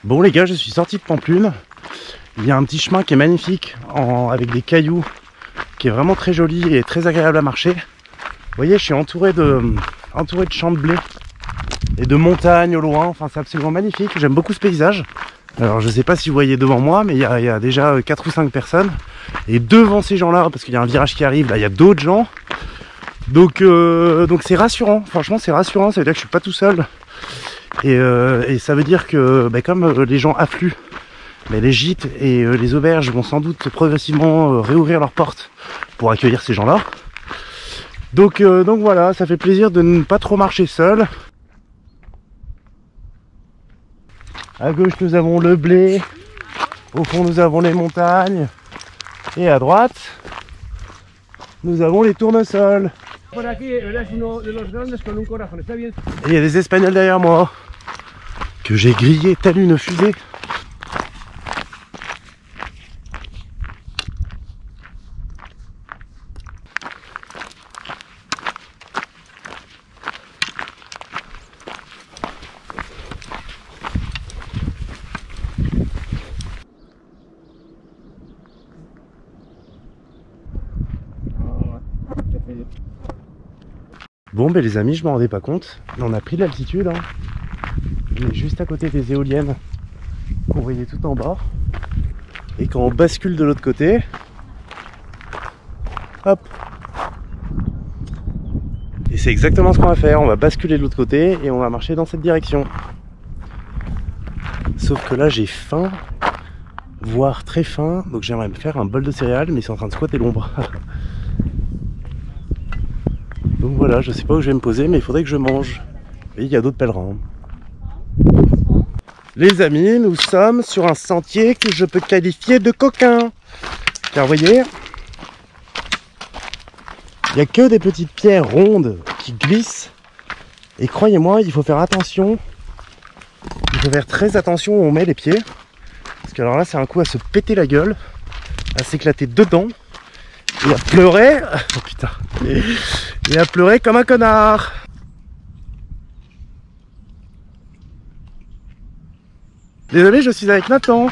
Bon les gars, je suis sorti de Pampelune. Il y a un petit chemin qui est magnifique, avec des cailloux, qui est vraiment très joli et très agréable à marcher. Vous voyez, je suis entouré de champs de blé et de montagnes au loin. Enfin, c'est absolument magnifique. J'aime beaucoup ce paysage. Alors, je sais pas si vous voyez devant moi, mais il y a déjà 4 ou 5 personnes. Et devant ces gens-là, parce qu'il y a un virage qui arrive, là, il y a d'autres gens. Donc c'est rassurant. Franchement, c'est rassurant. Ça veut dire que je suis pas tout seul. Et ça veut dire que, comme les gens affluent, mais les gîtes et les auberges vont sans doute progressivement réouvrir leurs portes pour accueillir ces gens-là. Donc voilà, ça fait plaisir de ne pas trop marcher seul. À gauche nous avons le blé, au fond nous avons les montagnes, et à droite nous avons les tournesols. Et il y a des Espagnols derrière moi que j'ai grillé telle une fusée. Bon les amis, je m'en rendais pas compte, mais on a pris de l'altitude, hein. On est juste à côté des éoliennes qu'on voyait tout en bas. Et quand on bascule de l'autre côté, hop. Et c'est exactement ce qu'on va faire, on va basculer de l'autre côté et on va marcher dans cette direction. Sauf que là j'ai faim, voire très faim, donc j'aimerais me faire un bol de céréales, mais c'est en train de squatter l'ombre. Donc voilà, je sais pas où je vais me poser, mais il faudrait que je mange. Et il y a d'autres pèlerins. Les amis, nous sommes sur un sentier que je peux qualifier de coquin. Car vous voyez, il n'y a que des petites pierres rondes qui glissent. Et croyez-moi, il faut faire attention. Il faut faire très attention où on met les pieds. Parce que alors là, c'est un coup à se péter la gueule, à s'éclater dedans. Et à pleurer. Oh putain. Et à pleurer comme un connard. Désolé, je suis avec Nathan.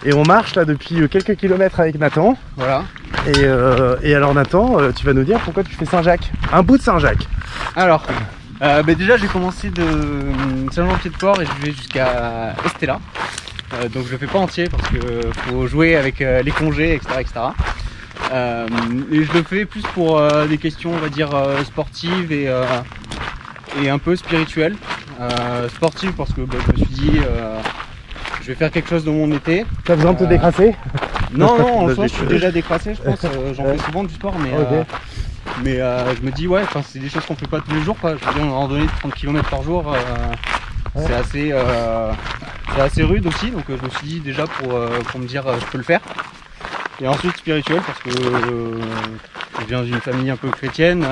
Et on marche là depuis quelques kilomètres avec Nathan. Voilà. Et alors Nathan, tu vas nous dire pourquoi tu fais Saint-Jacques. Un bout de Saint-Jacques. Alors, déjà j'ai commencé de Saint-Jean-Pied-de-Port et je vais jusqu'à Estella. Donc je le fais pas entier parce que faut jouer avec les congés, etc. Et je le fais plus pour des questions, on va dire, sportives et un peu spirituelles. Sportives parce que je me suis dit, je vais faire quelque chose de mon été. T'as besoin de te décrasser? Non, en soi je suis déjà décrassé, je pense. J'en fais souvent du sport, mais, okay. Je me dis, ouais, c'est des choses qu'on fait pas tous les jours, quoi. Je veux dire, en randonnée de 30 km par jour, c'est assez rude aussi. Donc je me suis dit déjà pour me dire, je peux le faire. Et ensuite spirituel parce que je viens d'une famille un peu chrétienne,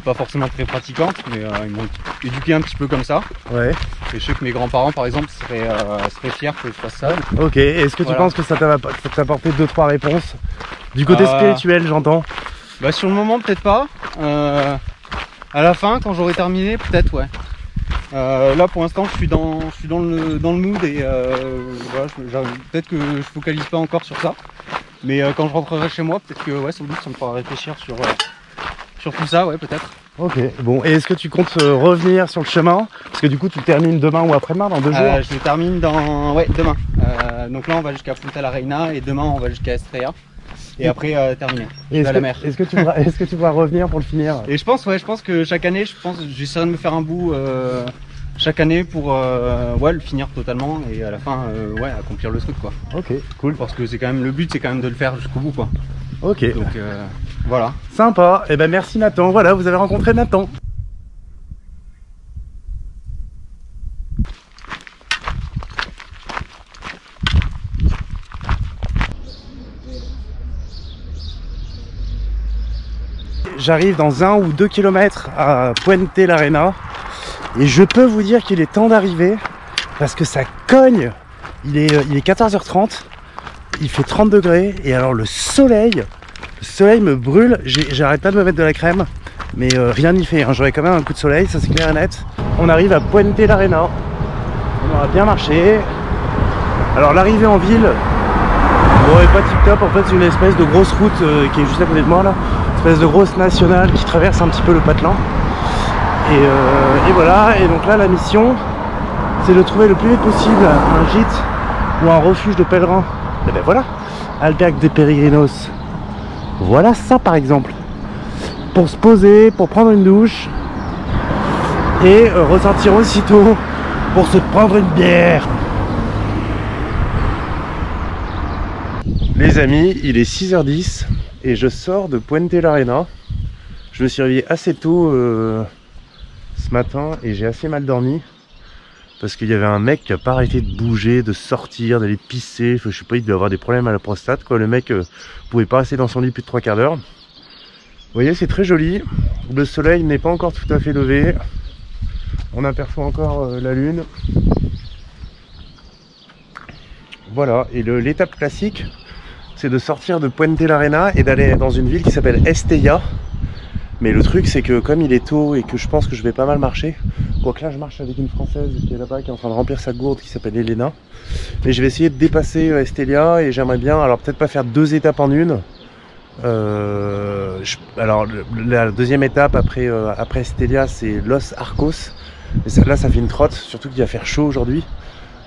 pas forcément très pratiquante, mais ils m'ont éduqué un petit peu comme ça. Ouais. Et je sais que mes grands-parents par exemple seraient fiers que je fasse ça. Ok, est-ce que tu penses que ça t'a apporté 2-3 réponses? Du côté spirituel, j'entends. Bah sur le moment peut-être pas. À la fin, quand j'aurai terminé, peut-être ouais. Là pour l'instant je suis dans le mood et voilà, peut-être que je focalise pas encore sur ça, mais quand je rentrerai chez moi peut-être que ouais, sans doute ça me fera réfléchir sur tout ça, ouais, peut-être. Ok, bon, et est-ce que tu comptes revenir sur le chemin? Parce que du coup tu termines demain ou après-demain, dans 2 jours? Je termine demain. Donc là on va jusqu'à Punta la Reina et demain on va jusqu'à Estrella. Et après terminer. À la mer. Est-ce que tu vas revenir pour le finir? Et je pense que chaque année, j'essaierai de me faire un bout chaque année pour le finir totalement et à la fin accomplir le truc quoi. Ok, cool. Parce que c'est quand même le but, c'est quand même de le faire jusqu'au bout quoi. Ok. Donc voilà. Sympa. Et ben merci Nathan. Voilà, vous avez rencontré Nathan. J'arrive dans 1 ou 2 km à Puente la Reina et je peux vous dire qu'il est temps d'arriver parce que ça cogne. Il est 14h30, il fait 30 degrés et alors le soleil me brûle. J'arrête pas de me mettre de la crème, mais rien n'y fait, hein. J'aurai quand même un coup de soleil, ça c'est clair et net. On arrive à Puente la Reina. On a bien marché. Alors l'arrivée en ville, bon, est pas tip top. En fait, c'est une espèce de grosse route qui est juste à côté de moi là. Une espèce de grosse nationale qui traverse un petit peu le patelin. Et voilà. Et donc là, la mission, c'est de trouver le plus vite possible un gîte ou un refuge de pèlerins. Et ben voilà, Albergue des Peregrinos. Voilà ça par exemple. Pour se poser, pour prendre une douche et ressortir aussitôt pour se prendre une bière. Les amis, il est 6h10 et je sors de Puente Larena. Je me suis réveillé assez tôt ce matin et j'ai assez mal dormi parce qu'il y avait un mec qui n'a pas arrêté de bouger, de sortir, d'aller pisser. Enfin, je sais pas, il devait avoir des problèmes à la prostate quoi. Le mec pouvait pas rester dans son lit plus de 3/4 d'heure. Vous voyez, c'est très joli. Le soleil n'est pas encore tout à fait levé. On aperçoit encore la lune. Voilà, et l'étape classique, c'est de sortir de Puente Larena et d'aller dans une ville qui s'appelle Estella. Mais le truc, c'est que comme il est tôt et que je pense que je vais pas mal marcher, quoique là je marche avec une Française qui est là-bas, qui est en train de remplir sa gourde, qui s'appelle Elena. Mais je vais essayer de dépasser Estella et j'aimerais bien, alors peut-être pas faire 2 étapes en une. Alors la deuxième étape après Estella, c'est Los Arcos. Et là ça fait une trotte, surtout qu'il va faire chaud aujourd'hui.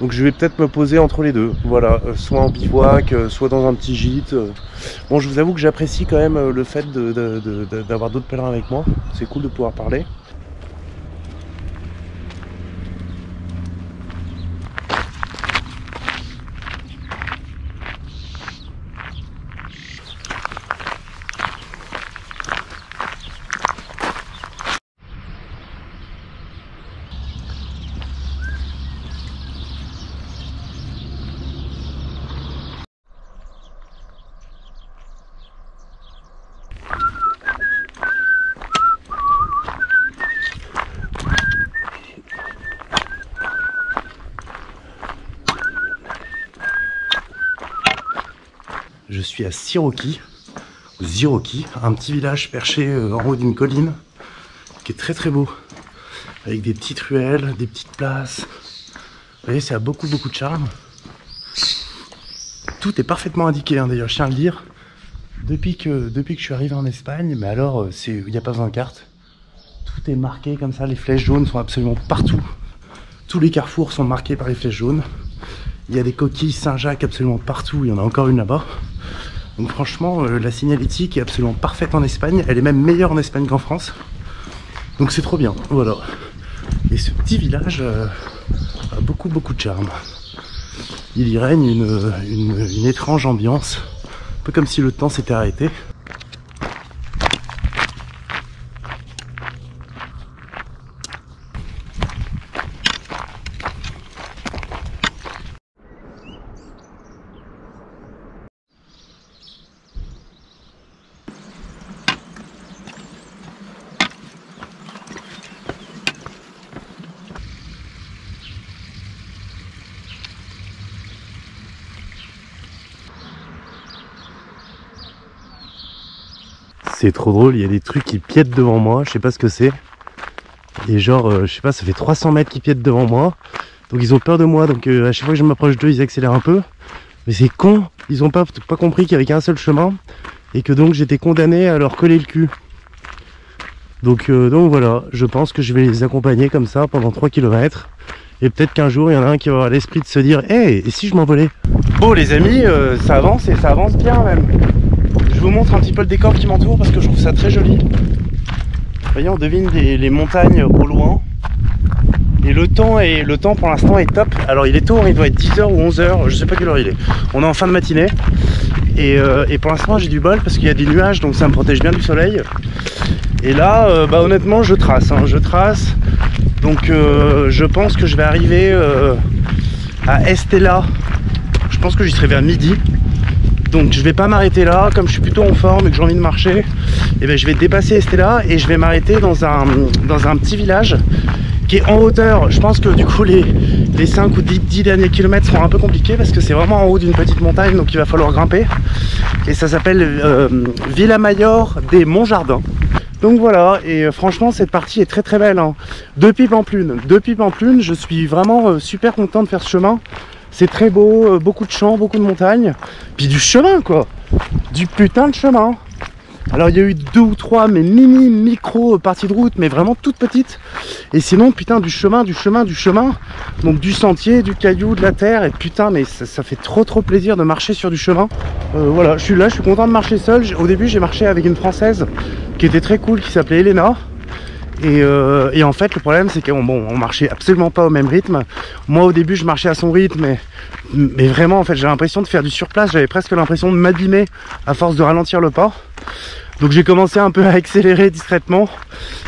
Donc je vais peut-être me poser entre les deux, voilà, soit en bivouac, soit dans un petit gîte. Bon, je vous avoue que j'apprécie quand même le fait d'avoir d'autres pèlerins avec moi, c'est cool de pouvoir parler. Je suis à Siroki, un petit village perché en haut d'une colline qui est très très beau, avec des petites ruelles, des petites places. Vous voyez, ça a beaucoup de charme. Tout est parfaitement indiqué, hein, d'ailleurs, je tiens à le dire. Depuis que je suis arrivé en Espagne, mais alors il n'y a pas besoin de carte. Tout est marqué comme ça, les flèches jaunes sont absolument partout. Tous les carrefours sont marqués par les flèches jaunes. Il y a des coquilles Saint-Jacques absolument partout, il y en a encore une là-bas. Donc franchement, la signalétique est absolument parfaite en Espagne. Elle est même meilleure en Espagne qu'en France. Donc c'est trop bien, voilà. Et ce petit village a beaucoup de charme. Il y règne une étrange ambiance, un peu comme si le temps s'était arrêté. C'est trop drôle, il y a des trucs qui piètent devant moi, je sais pas ce que c'est. Et genre, je sais pas, ça fait 300 mètres qui piètent devant moi. Donc ils ont peur de moi, donc à chaque fois que je m'approche d'eux, ils accélèrent un peu. Mais c'est con, ils ont pas compris qu'il y avait qu'un seul chemin. Et que donc j'étais condamné à leur coller le cul. Donc voilà, je pense que je vais les accompagner comme ça pendant 3 km. Et peut-être qu'un jour, il y en a un qui va avoir l'esprit de se dire « Hey, et si je m'envolais ?» Bon les amis, ça avance et ça avance bien même. Je vous montre un petit peu le décor qui m'entoure parce que je trouve ça très joli. Vous voyez, on devine les montagnes au loin. Et le temps pour l'instant est top. Alors il est tôt, il doit être 10h ou 11h, je sais pas quelle heure il est. On est en fin de matinée. Et pour l'instant j'ai du bol parce qu'il y a des nuages, donc ça me protège bien du soleil. Et là, honnêtement, je trace. Donc je pense que je vais arriver à Estella. Je pense que j'y serai vers midi. Donc je vais pas m'arrêter là, comme je suis plutôt en forme et que j'ai envie de marcher, et ben je vais dépasser Estella et je vais m'arrêter dans un petit village qui est en hauteur. Je pense que du coup les 5 ou 10 derniers kilomètres seront un peu compliqués parce que c'est vraiment en haut d'une petite montagne, donc il va falloir grimper. Et ça s'appelle Villamayor des Montjardins. Donc voilà, et franchement cette partie est très très belle, hein. Depuis Pampelune, je suis vraiment super content de faire ce chemin. C'est très beau, beaucoup de champs, beaucoup de montagnes, puis du chemin quoi, du putain de chemin. Alors il y a eu 2 ou 3 mais micro parties de route, mais vraiment toutes petites. Et sinon putain du chemin. Donc du sentier, du caillou, de la terre. Et putain mais ça fait trop plaisir de marcher sur du chemin. Voilà, je suis là, je suis content de marcher seul. Au début j'ai marché avec une Française qui était très cool, qui s'appelait Elena. Et en fait le problème c'est qu'on on marchait absolument pas au même rythme. Moi au début je marchais à son rythme, mais vraiment en fait j'ai l'impression de faire du surplace. J'avais presque l'impression de m'abîmer à force de ralentir le pas. Donc j'ai commencé un peu à accélérer discrètement.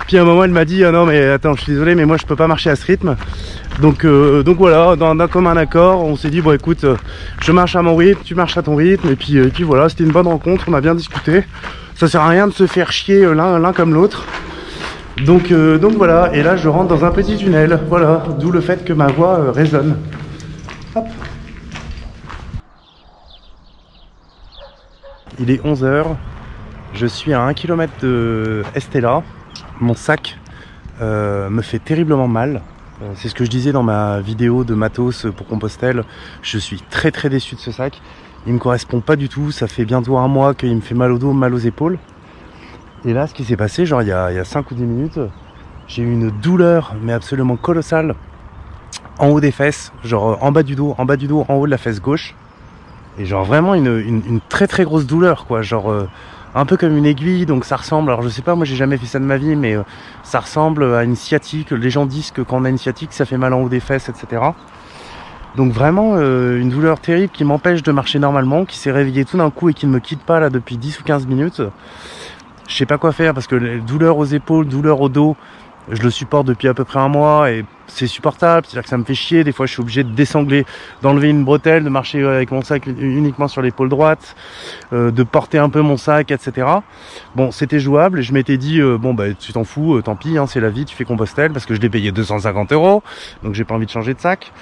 Puis à un moment elle m'a dit ah non mais attends, je suis désolé mais moi je peux pas marcher à ce rythme. Donc voilà, d'un commun accord on s'est dit bon écoute, je marche à mon rythme, tu marches à ton rythme. Et puis voilà, c'était une bonne rencontre, on a bien discuté. Ça sert à rien de se faire chier l'un comme l'autre. Donc voilà, et là je rentre dans un petit tunnel, voilà, d'où le fait que ma voix résonne. Hop. Il est 11 h, je suis à 1 km de Estella, mon sac me fait terriblement mal. C'est ce que je disais dans ma vidéo de matos pour Compostelle, je suis très déçu de ce sac. Il me correspond pas du tout, ça fait bientôt un mois qu'il me fait mal au dos, mal aux épaules. Et là, ce qui s'est passé, genre il y a 5 ou 10 minutes, j'ai eu une douleur, mais absolument colossale, en haut des fesses, genre en bas du dos, en haut de la fesse gauche. Et genre vraiment une très grosse douleur, quoi, genre un peu comme une aiguille, donc ça ressemble, alors je sais pas, moi j'ai jamais fait ça de ma vie, mais ça ressemble à une sciatique. Les gens disent que quand on a une sciatique, ça fait mal en haut des fesses, etc. Donc vraiment une douleur terrible qui m'empêche de marcher normalement, qui s'est réveillée tout d'un coup et qui ne me quitte pas là depuis 10 ou 15 minutes. Je sais pas quoi faire parce que les douleurs aux épaules, douleurs au dos, je le supporte depuis à peu près un mois et c'est supportable, c'est-à-dire que ça me fait chier. Des fois je suis obligé de désangler, d'enlever une bretelle, de marcher avec mon sac uniquement sur l'épaule droite, de porter un peu mon sac, etc. Bon, c'était jouable et je m'étais dit bon bah tu t'en fous, tant pis, hein, c'est la vie, tu fais Compostelle, parce que je l'ai payé 250 €, donc j'ai pas envie de changer de sac.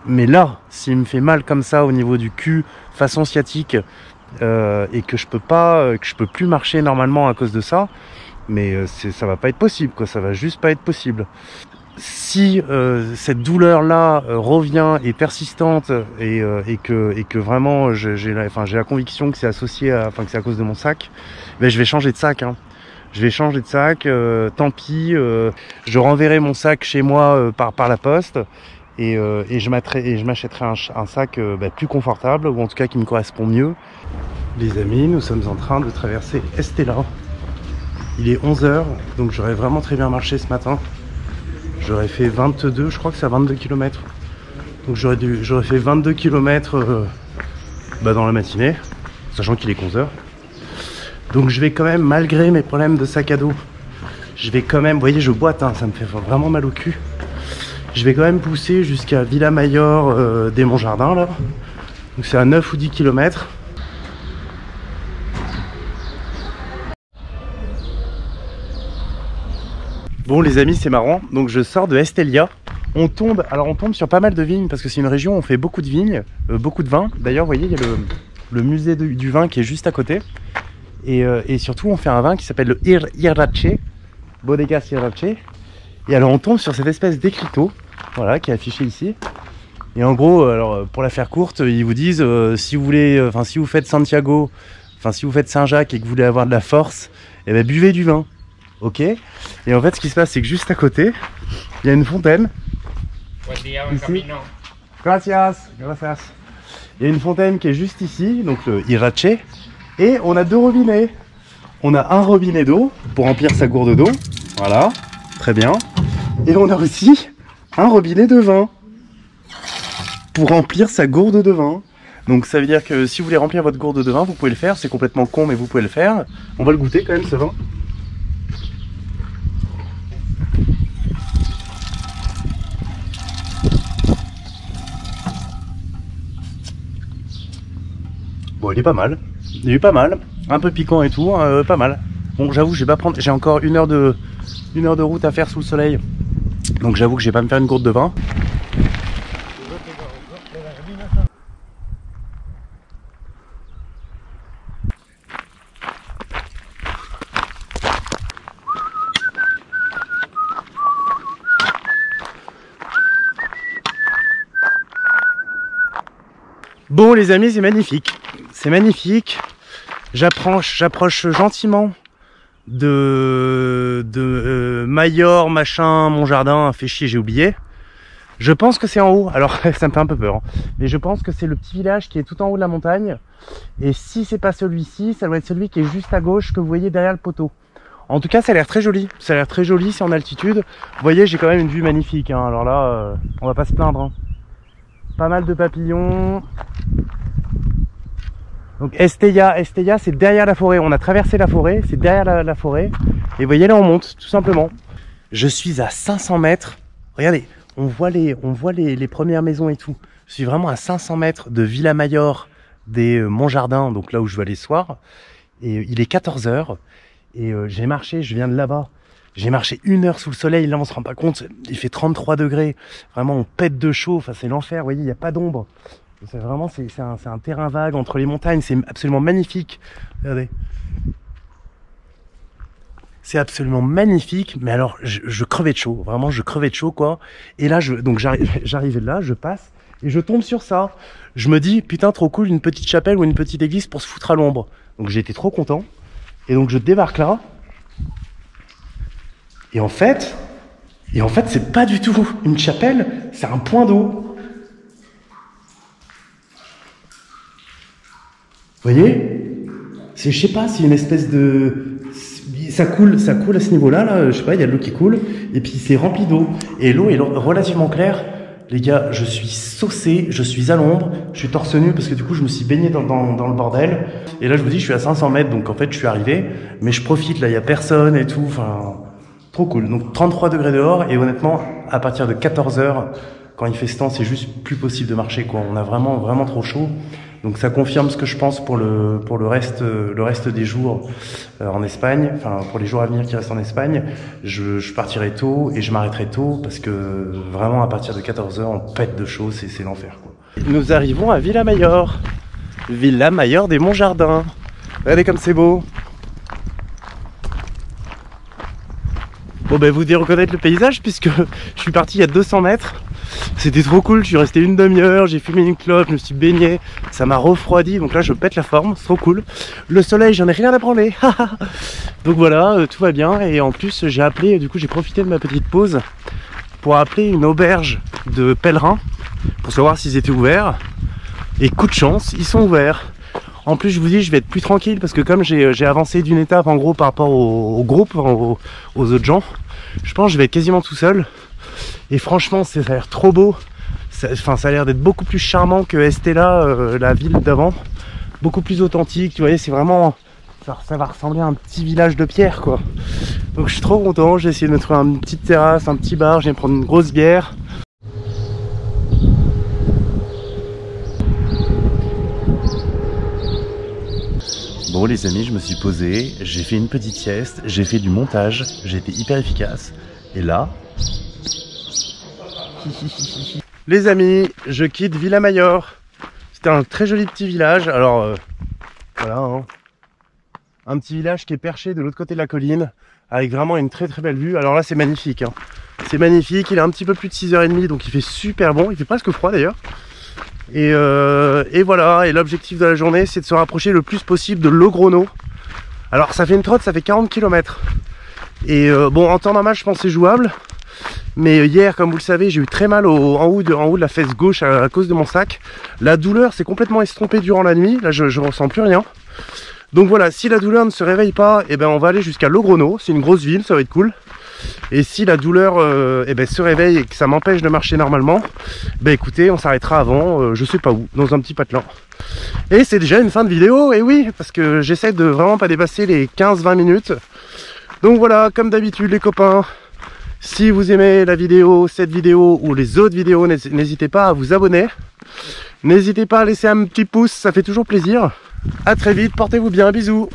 Mais là, s'il me fait mal comme ça au niveau du cul, façon sciatique, et que je peux plus marcher normalement à cause de ça, mais ça va pas être possible, quoi, ça va juste pas être possible. Si cette douleur là revient, est persistante et que vraiment j'ai la conviction que c'est associé à, que c'est à cause de mon sac, ben je vais changer de sac, hein. Je vais changer de sac, tant pis, je renverrai mon sac chez moi par la poste. Et je m'achèterai un sac plus confortable, ou en tout cas qui me correspond mieux. Les amis, nous sommes en train de traverser Estella. Il est 11 h, donc j'aurais vraiment très bien marché ce matin. J'aurais fait 22, je crois que c'est à 22 km. Donc j'aurais fait 22 km dans la matinée, sachant qu'il est 11 h. Donc je vais quand même, malgré mes problèmes de sac à dos, je vais quand même, vous voyez je boite, hein, ça me fait vraiment mal au cul. Je vais quand même pousser jusqu'à Villamayor des Monts-Jardins là. Donc c'est à 9 ou 10 km. Bon les amis, c'est marrant. Donc je sors de Estella. On tombe sur pas mal de vignes parce que c'est une région où on fait beaucoup de vignes, beaucoup de vin. D'ailleurs, vous voyez, il y a le musée du vin qui est juste à côté. Et surtout, on fait un vin qui s'appelle le Irache, Bodegas Irache. Et alors on tombe sur cette espèce d'écriteau, voilà, qui est affiché ici. Et en gros, alors pour la faire courte, ils vous disent si vous voulez, si vous faites Santiago, si vous faites Saint-Jacques et que vous voulez avoir de la force, eh ben buvez du vin, ok. Et en fait, ce qui se passe, c'est que juste à côté, il y a une fontaine. Ici. Gracias. Il y a une fontaine qui est juste ici, donc le Irache, et on a 2 robinets. On a un robinet d'eau pour remplir sa gourde d'eau, voilà. Très bien. Et on a aussi un robinet de vin pour remplir sa gourde de vin. Donc ça veut dire que si vous voulez remplir votre gourde de vin, vous pouvez le faire. C'est complètement con, mais vous pouvez le faire. On va le goûter quand même, ce vin. Bon, il est pas mal. Il est pas mal. Un peu piquant et tout, pas mal. Bon, j'avoue, je vais pas prendre. J'ai encore une heure de route à faire sous le soleil. Donc j'avoue que je vais pas me faire une gourde de vin. Bon les amis, c'est magnifique. C'est magnifique. J'approche gentiment de Mayor, machin, mon jardin, fait chier, j'ai oublié. Je pense que c'est en haut, alors ça me fait un peu peur, hein. Mais je pense que c'est le petit village qui est tout en haut de la montagne. Et si c'est pas celui-ci, ça doit être celui qui est juste à gauche que vous voyez derrière le poteau. En tout cas, ça a l'air très joli. Ça a l'air très joli, c'est en altitude. Vous voyez, j'ai quand même une vue magnifique, hein. Alors là, on va pas se plaindre, hein. Pas mal de papillons. Donc Estella, c'est derrière la forêt. On a traversé la forêt, c'est derrière la forêt. Et vous voyez, là on monte, tout simplement. Je suis à 500 mètres. Regardez, on voit les premières maisons et tout. Je suis vraiment à 500 mètres de Villa Mayor des Montjardin, donc là où je vais aller ce soir. Et il est 14 h. Et j'ai marché, je viens de là-bas. J'ai marché 1 heure sous le soleil, là on se rend pas compte, il fait 33 degrés. Vraiment on pète de chaud, enfin c'est l'enfer, vous voyez, il n'y a pas d'ombre. C'est vraiment, c'est un terrain vague entre les montagnes, c'est absolument magnifique. Regardez. C'est absolument magnifique, mais alors je crevais de chaud, vraiment je crevais de chaud quoi. Et là, donc j'arrivais là, je passe et je tombe sur ça. Je me dis, putain trop cool, une petite chapelle ou une petite église pour se foutre à l'ombre. Donc j'étais trop content. Et donc je débarque là. Et en fait c'est pas du tout une chapelle, c'est un point d'eau. Vous voyez? C'est, je sais pas, c'est une espèce de... Ça coule à ce niveau-là, là, je sais pas, il y a de l'eau qui coule, et puis c'est rempli d'eau. Et l'eau est relativement claire. Les gars, je suis saucé, je suis à l'ombre, je suis torse nu parce que du coup je me suis baigné dans le bordel. Et là je vous dis, je suis à 500 mètres, donc en fait je suis arrivé, mais je profite, là il y a personne et tout, enfin... Trop cool. Donc 33 degrés dehors, et honnêtement, à partir de 14 h, quand il fait ce temps, c'est juste plus possible de marcher, quoi. On a vraiment trop chaud. Donc ça confirme ce que je pense pour le reste des jours en Espagne, enfin pour les jours à venir qui restent en Espagne. Je partirai tôt et je m'arrêterai tôt parce que vraiment à partir de 14 h, on pète de chaud, c'est l'enfer, quoi. Nous arrivons à Villa Mayor des Montjardin. Regardez comme c'est beau. Bon ben vous devez reconnaître le paysage puisque je suis parti il y a 200 mètres. C'était trop cool, je suis resté une demi-heure, j'ai fumé une clope, je me suis baigné, ça m'a refroidi, donc là je pète la forme, c'est trop cool. Le soleil, j'en ai rien à branler. Donc voilà, tout va bien, et en plus j'ai appelé, du coup j'ai profité de ma petite pause pour appeler une auberge de pèlerins pour savoir s'ils étaient ouverts. Et coup de chance, ils sont ouverts. En plus, je vous dis, je vais être plus tranquille parce que comme j'ai avancé d'une étape en gros par rapport au groupe, aux autres gens, je pense que je vais être quasiment tout seul. Et franchement, ça a l'air trop beau. Ça a l'air d'être beaucoup plus charmant que Estella, la ville d'avant. Beaucoup plus authentique. Tu vois, c'est vraiment... Ça va ressembler à un petit village de pierre, quoi. Donc je suis trop content. J'ai essayé de me trouver une petite terrasse, un petit bar. Je vais me prendre une grosse bière. Bon les amis, je me suis posé, j'ai fait une petite sieste, j'ai fait du montage, j'ai été hyper efficace. Et là... Les amis, je quitte Villa Mayor. C'était un très joli petit village. Alors, voilà, hein. Un petit village qui est perché de l'autre côté de la colline, avec vraiment une très belle vue. Alors là, c'est magnifique, hein. C'est magnifique, il est un petit peu plus de 6 h 30, donc il fait super bon. Il fait presque froid d'ailleurs. Et voilà, et l'objectif de la journée, c'est de se rapprocher le plus possible de Logrono. Alors ça fait une trotte, ça fait 40 km. Et bon, en temps normal, je pense que c'est jouable. Mais hier, comme vous le savez, j'ai eu très mal en haut de la fesse gauche à cause de mon sac. La douleur s'est complètement estompée durant la nuit. Là, je ressens plus rien. Donc voilà, si la douleur ne se réveille pas, eh ben, on va aller jusqu'à Logrono. C'est une grosse ville, ça va être cool. Et si la douleur se réveille et que ça m'empêche de marcher normalement, ben écoutez, on s'arrêtera avant, je sais pas où, dans un petit patelin. Et c'est déjà une fin de vidéo, et oui, parce que j'essaie de vraiment pas dépasser les 15-20 minutes. Donc voilà, comme d'habitude les copains, si vous aimez la vidéo, cette vidéo ou les autres vidéos, n'hésitez pas à vous abonner. N'hésitez pas à laisser un petit pouce, ça fait toujours plaisir. A très vite, portez-vous bien, bisous.